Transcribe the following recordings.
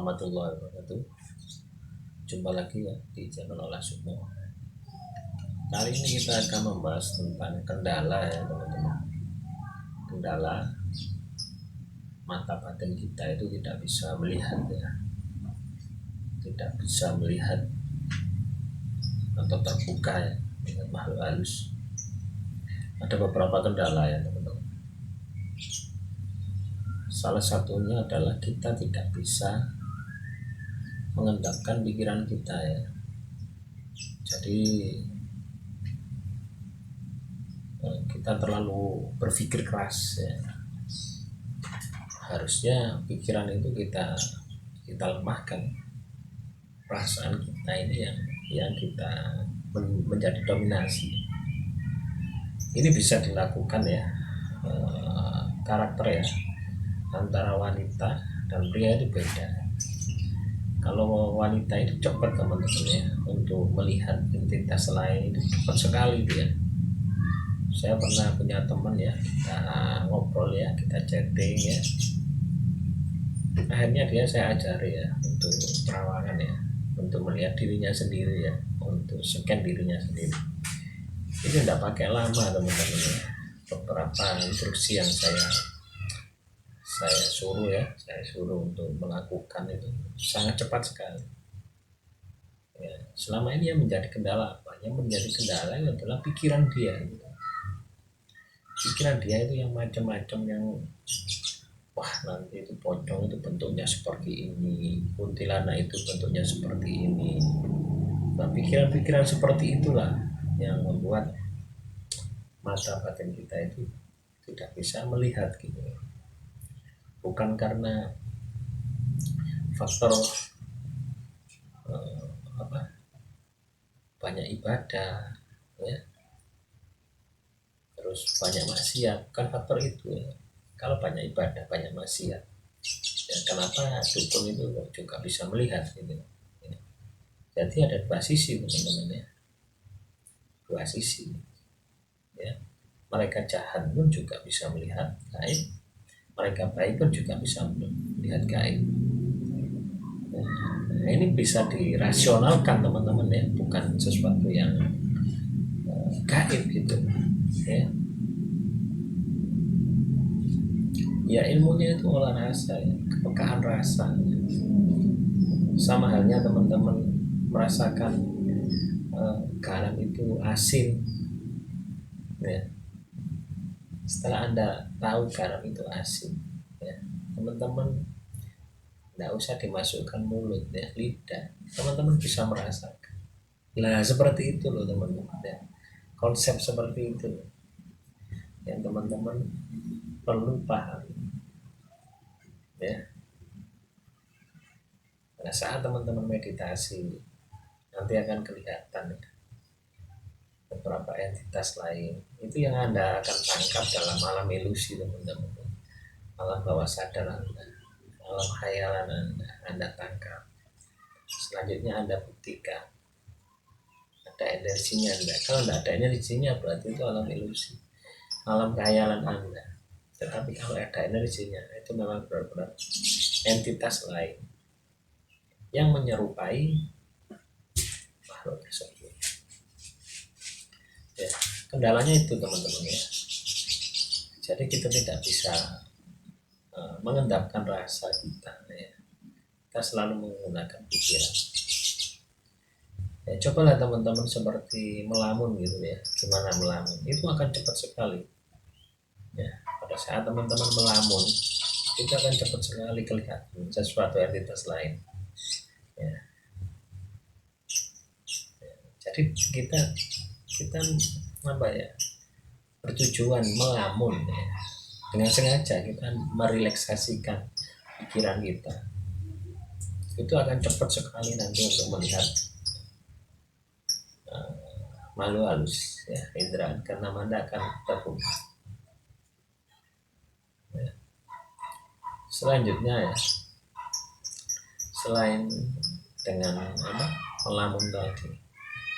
warahmatullahi wabarakatuh. Jumpa lagi ya di channel Olah Sukmo. Kali ini kita akan membahas tentang kendala ya teman-teman. Kendala mata batin kita itu tidak bisa melihat ya. Tidak bisa melihat atau terbuka ya dengan makhluk halus. Ada beberapa kendala ya teman-teman. Salah satunya adalah kita tidak bisa mengendapkan pikiran kita ya. Jadi kita terlalu berpikir keras ya. Harusnya pikiran itu kita lemahkan. Perasaan kita ini yang kita menjadi dominasi. Ini bisa dilakukan ya, karakter ya, antara wanita dan pria itu beda. Kalau wanita itu cepat teman-teman ya untuk melihat entitas lain, itu cepat sekali dia. Saya pernah punya teman ya, kita ngobrol ya, kita chatting ya. Akhirnya saya ajari ya untuk perawangan ya, untuk melihat dirinya sendiri ya, untuk scan dirinya sendiri. Ini tidak pakai lama teman-teman ya. Beberapa instruksi yang saya suruh untuk melakukan itu sangat cepat sekali ya. Selama ini yang menjadi kendala apa? Yang menjadi kendala itu adalah pikiran dia gitu. Pikiran dia itu yang macam-macam, yang wah nanti itu pocong itu bentuknya seperti ini, kuntilanak itu bentuknya seperti ini. Nah, pikiran-pikiran seperti itulah yang membuat mata batin kita itu tidak bisa melihat gitu. Bukan karena faktor banyak ibadah ya, terus banyak maksiat, bukan faktor itu ya. Kalau banyak ibadah banyak maksiat ya, kenapa dukun itu juga bisa melihat gitu ya. Jadi ada dua sisi teman-teman ya, dua sisi ya. Mereka jahat pun juga bisa melihat gaib, mereka baik pun juga bisa melihat gaib. Nah, ini bisa dirasionalkan teman-teman ya, bukan sesuatu yang gaib gitu ya. Ya ilmunya itu olah rasa ya, kepekaan rasa ya. Sama halnya teman-teman merasakan garam itu asin ya. Setelah Anda tahu garam itu asin ya, teman-teman tidak usah dimasukkan mulut ya, lidah, teman-teman bisa merasakan. Nah seperti itu loh teman-teman ya, konsep seperti itu yang teman-teman perlu paham ya. Nah saat teman-teman meditasi nanti akan kelihatan ya, beberapa entitas lain itu yang Anda akan tangkap dalam alam ilusi teman-teman, alam bawah sadar Anda, alam khayalan Anda tangkap. Selanjutnya Anda buktikan ada energinya Anda. Kalau tidak ada energinya berarti itu alam ilusi, alam khayalan Anda. Tetapi kalau ada energinya itu memang benar-benar entitas lain yang menyerupai makhluk tersebut ya. Kendalanya itu teman-teman ya, jadi kita tidak bisa mengendapkan rasa kita ya. Kita selalu menggunakan pikiran ya. Cobalah teman-teman seperti melamun gitu ya. Gimana melamun? Itu akan cepat sekali ya. Pada saat teman-teman melamun itu akan cepat sekali kelihatan sesuatu entitas lain ya. Jadi kita apa ya, bertujuan melamun ya. Dengan sengaja kita merelaksasikan pikiran kita, itu akan cepat sekali nanti untuk melihat makhluk halus ya, indera karena Anda akan terbuka ya. Selanjutnya ya, selain dengan melamun tadi,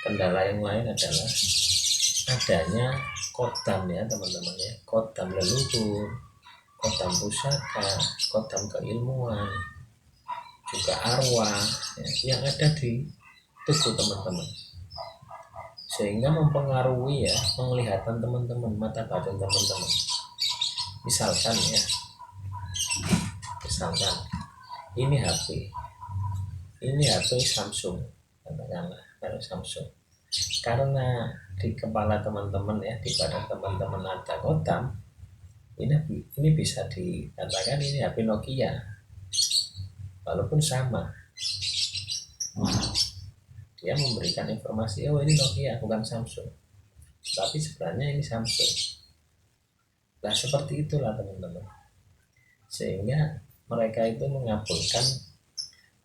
kendala yang lain adalah adanya kodam ya teman-teman ya, kodam leluhur, kodam pusaka, kodam keilmuan, juga arwah ya, yang ada di tubuh teman-teman, sehingga mempengaruhi ya penglihatan teman-teman, mata batin teman-teman. Misalkan ya, misalkan ini HP Samsung, katakanlah kalau Samsung, karena di kepala teman-teman ya, di badan teman-teman ada kotam, ini bisa dikatakan ini HP Nokia, walaupun sama, dia memberikan informasi oh ini Nokia bukan Samsung, tapi sebenarnya ini Samsung. Nah seperti itulah teman-teman, sehingga mereka itu mengabulkan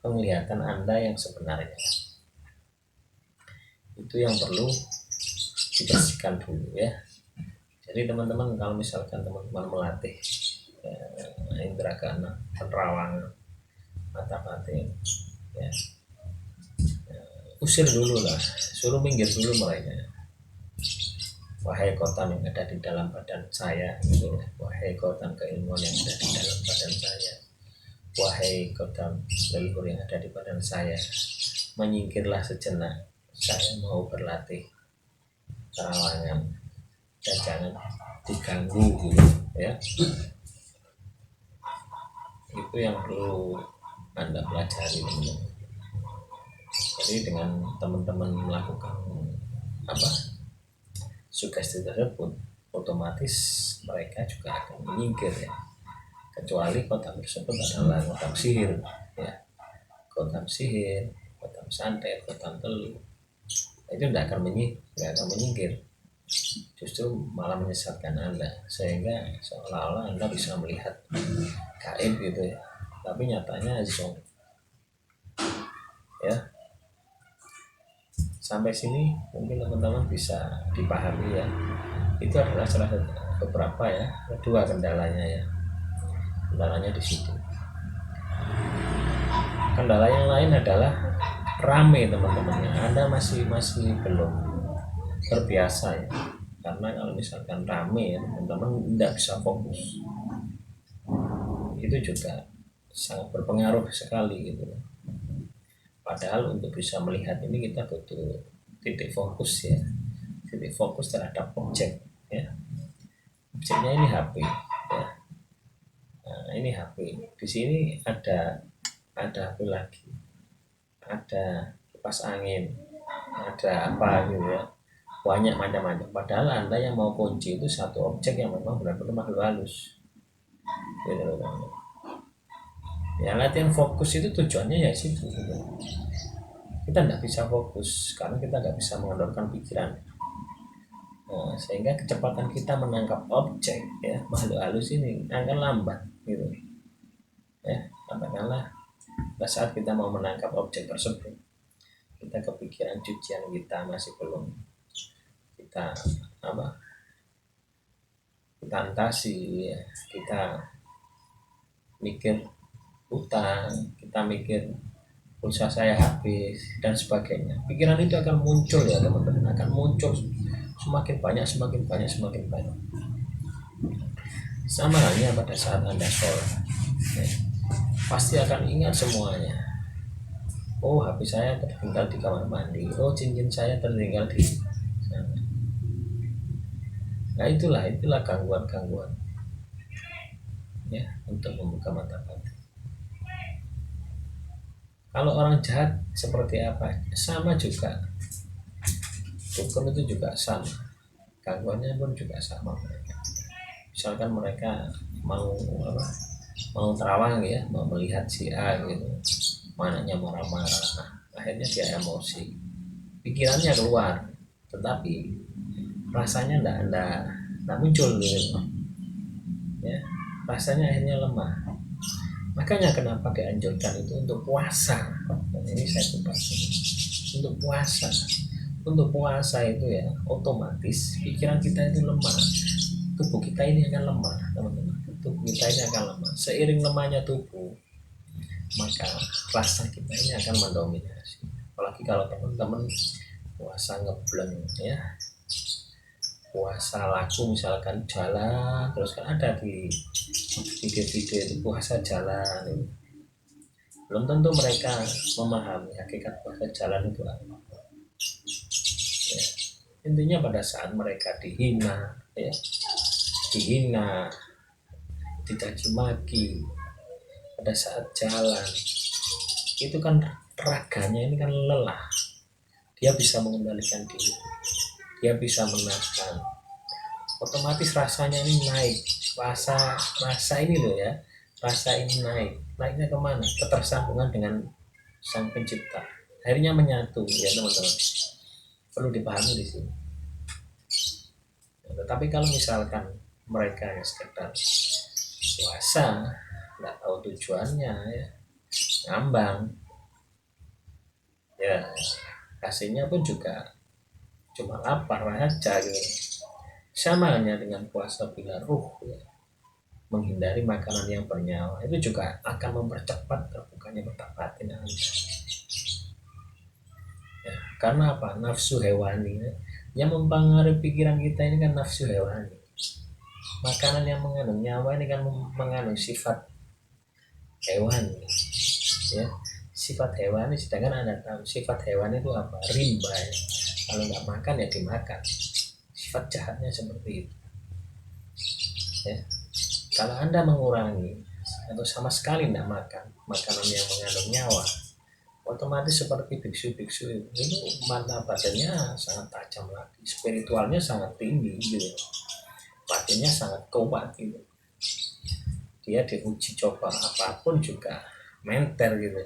penglihatan Anda yang sebenarnya. Itu yang perlu dibersihkan dulu ya. Jadi teman-teman kalau misalkan teman-teman melatih indera keenam, penerawangan, mata batin ya, usir dulu lah, suruh minggir dulu mereka. Wahai kotam yang ada di dalam badan saya gitu ya. Wahai kotam keilmuan yang ada di dalam badan saya, wahai kotam leluhur yang ada di badan saya, menyingkirlah sejenak, saya mau berlatih terawangan dan jangan diganggu gitu ya. Itu yang perlu Anda pelajari teman-teman. Jadi dengan teman-teman melakukan sugesti tersebut, otomatis mereka juga akan menyingkir ya, kecuali kotam tersebut adalah kotam sihir ya, kotam sihir, kotam santet, kotam telu, itu tidak akan menyingkir, justru malah menyesatkan Anda, sehingga seolah-olah Anda bisa melihat gaib gitu ya, tapi nyatanya zong ya. Sampai sini mungkin teman-teman bisa dipahami ya. Itu adalah salah satu beberapa ya, kedua kendalanya ya. Kendalanya di situ. Kendala yang lain adalah rame teman-teman. Anda masih belum terbiasa ya. Karena kalau misalkan rame ya teman-teman tidak bisa fokus. Itu juga sangat berpengaruh sekali gitu. Padahal untuk bisa melihat ini kita butuh titik fokus ya, titik fokus terhadap objek ya. Objeknya ini HP ya. Nah, ini HP. Di sini ada HP lagi, ada kipas angin, ada apa gitu ya, banyak macam-macam. Padahal Anda yang mau kunci itu satu objek yang memang benar-benar makhluk halus gitu. Ya latihan fokus itu tujuannya ya situ gitu. Kita tidak bisa fokus karena kita tidak bisa mengendorkan pikiran. Nah, sehingga kecepatan kita menangkap objek ya, makhluk halus ini akan lambat gitu ya. Katakanlah pada saat kita mau menangkap objek tersebut, kita kepikiran cucian kita masih belum kita kita antasi ya. Kita mikir utang, kita mikir pulsa saya habis dan sebagainya. Pikiran itu akan muncul ya teman-teman, akan muncul semakin banyak. Sama halnya pada saat Anda sholat ya, pasti akan ingat semuanya. Oh HP saya tertinggal di kamar mandi, oh cincin saya tertinggal di sana. Nah itulah gangguan ya untuk membuka mata batin. Kalau orang jahat seperti apa? Sama juga. Dukun itu juga sama. Gangguannya pun juga sama mereka. Misalkan mereka mau terawang ya, mau melihat si A gitu, mananya marah-marah, nah, akhirnya dia emosi, pikirannya keluar, tetapi rasanya enggak muncul gitu ya, rasanya akhirnya lemah. Makanya kenapa dianjurkan itu untuk puasa. Dan ini saya kupas untuk puasa. Untuk puasa itu ya otomatis pikiran kita itu lemah, tubuh kita ini akan lemah teman-teman. Tubuh kita ini akan lemah. Seiring lemahnya tubuh, maka rasa kita ini akan mendominasi. Apalagi kalau teman-teman puasa ngebleng ya, puasa laku misalkan jalan terus, kan ada di video-video itu puasa jalan, belum tentu mereka memahami hakikat puasa jalan itu apa. Ya. Intinya pada saat mereka dihina, ya, dihina, dicaci maki pada saat jalan, itu kan raganya ini kan lelah. Dia bisa mengendalikan diri, dia bisa menahan. Otomatis rasanya ini naik. Rasa ini loh ya, rasa ini naiknya kemana? Ketersambungan dengan sang pencipta, akhirnya menyatu ya teman-teman, perlu dipahami di sini. Tetapi kalau misalkan mereka yang sekedar puasa nggak tahu tujuannya, ya ngambang, ya hasilnya pun juga cuma lapar aja gitu. Sama hanya dengan puasa bila ruh, ya, menghindari makanan yang bernyawa, itu juga akan mempercepat terbukanya mata batin Anda. Ya, karena apa? Nafsu hewani, ya, yang mempengaruhi pikiran kita ini kan nafsu hewani. Makanan yang mengandung nyawa ini kan mengandung sifat hewani, ya, sifat hewani. Sedangkan Anda tahu sifat hewani itu apa? Rimba, ya. Kalau nggak makan ya dimakan. Sifat jahatnya seperti itu, ya. Kalau Anda mengurangi atau sama sekali tidak makan makanan yang mengandung nyawa, otomatis seperti biksu-biksu itu mata badannya sangat tajam lagi, spiritualnya sangat tinggi gitu, batinnya sangat kuat gitu. Dia diuji coba apapun juga menter gitu.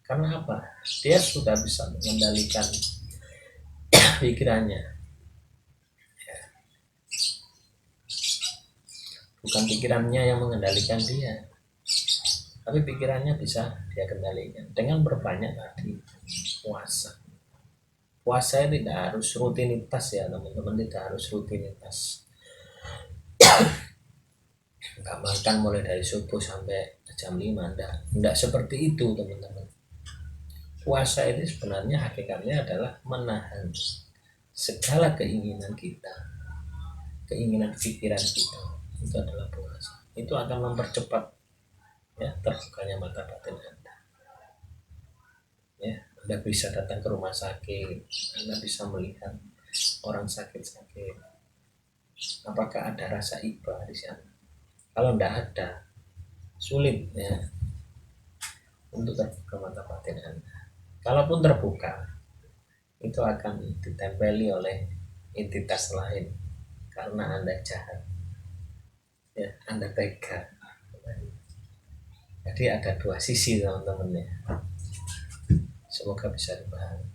Karena apa? Dia sudah bisa mengendalikan pikirannya. Bukan pikirannya yang mengendalikan dia, tapi pikirannya bisa dia kendalikan dengan berbanyak tadi puasa. Puasa tidak harus rutinitas ya teman-teman, tidak harus rutinitas. Nggak makan mulai dari subuh sampai jam 5, enggak seperti itu teman-teman. Puasa itu sebenarnya hakikatnya adalah menahan segala keinginan kita, keinginan pikiran kita, itu adalah puasa. Itu akan mempercepat ya terbukanya mata batin Anda. Ya, Anda bisa datang ke rumah sakit, Anda bisa melihat orang sakit-sakit. Apakah ada rasa iba di sana? Kalau tidak ada, sulit ya untuk terbuka mata batin Anda. Kalaupun terbuka, itu akan ditempeli oleh entitas lain karena Anda jahat, ya, Anda tega. Jadi ada dua sisi teman-teman ya. Semoga bisa dipahami.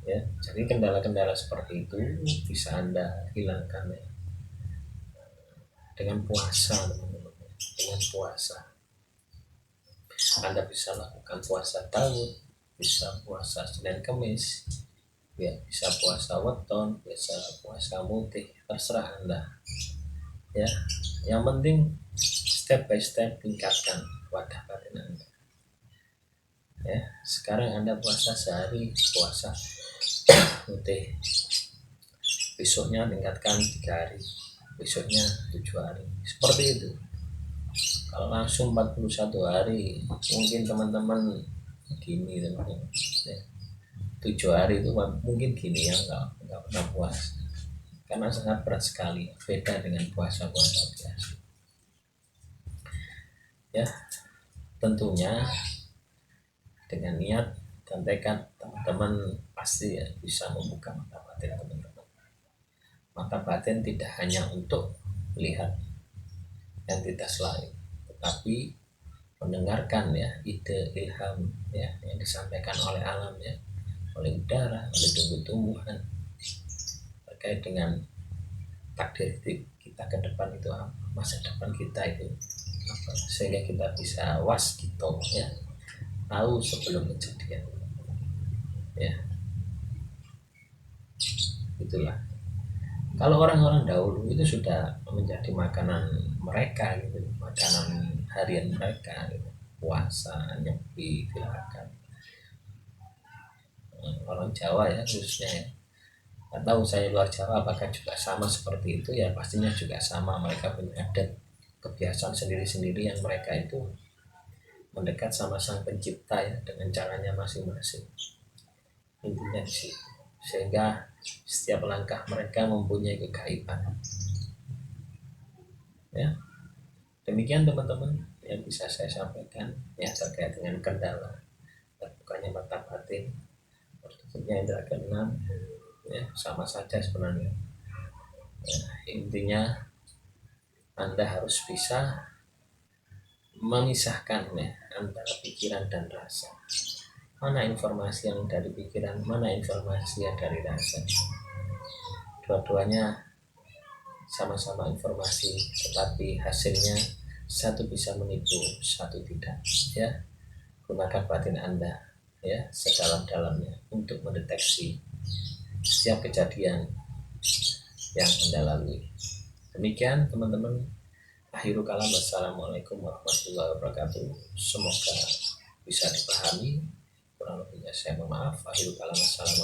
Ya, jadi kendala-kendala seperti itu bisa Anda hilangkan ya dengan puasa teman-teman. Dengan puasa Anda bisa lakukan puasa Daud, bisa puasa Senin Kemis, ya, bisa puasa weton, bisa puasa mutih, terserah Anda. Ya, yang penting step by step tingkatkan wadah batin Anda. Ya, sekarang Anda puasa sehari, puasa mutih. Besoknya tingkatkan 3 hari, besoknya 7 hari. Seperti itu. Kalau langsung 41 hari, mungkin teman-teman gini teman-teman. Ya, 7 hari itu mungkin gini ya, nggak pernah puasa. Karena sangat berat sekali, beda dengan puasa-puasa biasa. Ya, tentunya dengan niat dan tekad teman-teman pasti ya bisa membuka mata batin teman-teman. Mata batin tidak hanya untuk melihat entitas lain, tetapi mendengarkan ya ide ilham ya yang disampaikan oleh alam ya, oleh udara, oleh tumbuh-tumbuhan terkait dengan takdir kita ke depan itu apa, masa depan kita itu apa, sehingga kita bisa waskito ya, tahu sebelum kejadian ya. Itulah kalau orang-orang dahulu itu sudah menjadi makanan mereka gitu, makanan harian mereka gitu. Puasa, nyepi, silakan. Orang Jawa ya khususnya ya. Nggak tahu saya luar Jawa apakah juga sama seperti itu ya, pastinya juga sama, mereka punya adat kebiasaan sendiri-sendiri yang mereka itu mendekat sama sang pencipta ya dengan caranya masing-masing. Intinya di situ. Sehingga setiap langkah mereka mempunyai kegaiban. Ya, demikian teman-teman yang bisa saya sampaikan ya terkait dengan kendala terbukanya mata batin, tertutupnya indera keenam, ya sama saja sebenarnya. Ya, intinya Anda harus bisa memisahkan ya antara pikiran dan rasa. Mana informasi yang dari pikiran, mana informasi yang dari rasa. Dua-duanya sama-sama informasi, tetapi hasilnya satu bisa menipu, satu tidak. Ya, gunakan batin Anda ya sedalam-dalamnya untuk mendeteksi setiap kejadian yang Anda lalui. Demikian teman-teman. Akhirul kalam, wassalamualaikum warahmatullahi wabarakatuh. Semoga bisa dipahami. Kurang lebihnya saya mohon maaf. Akhirul kalam, wassalamualaikum.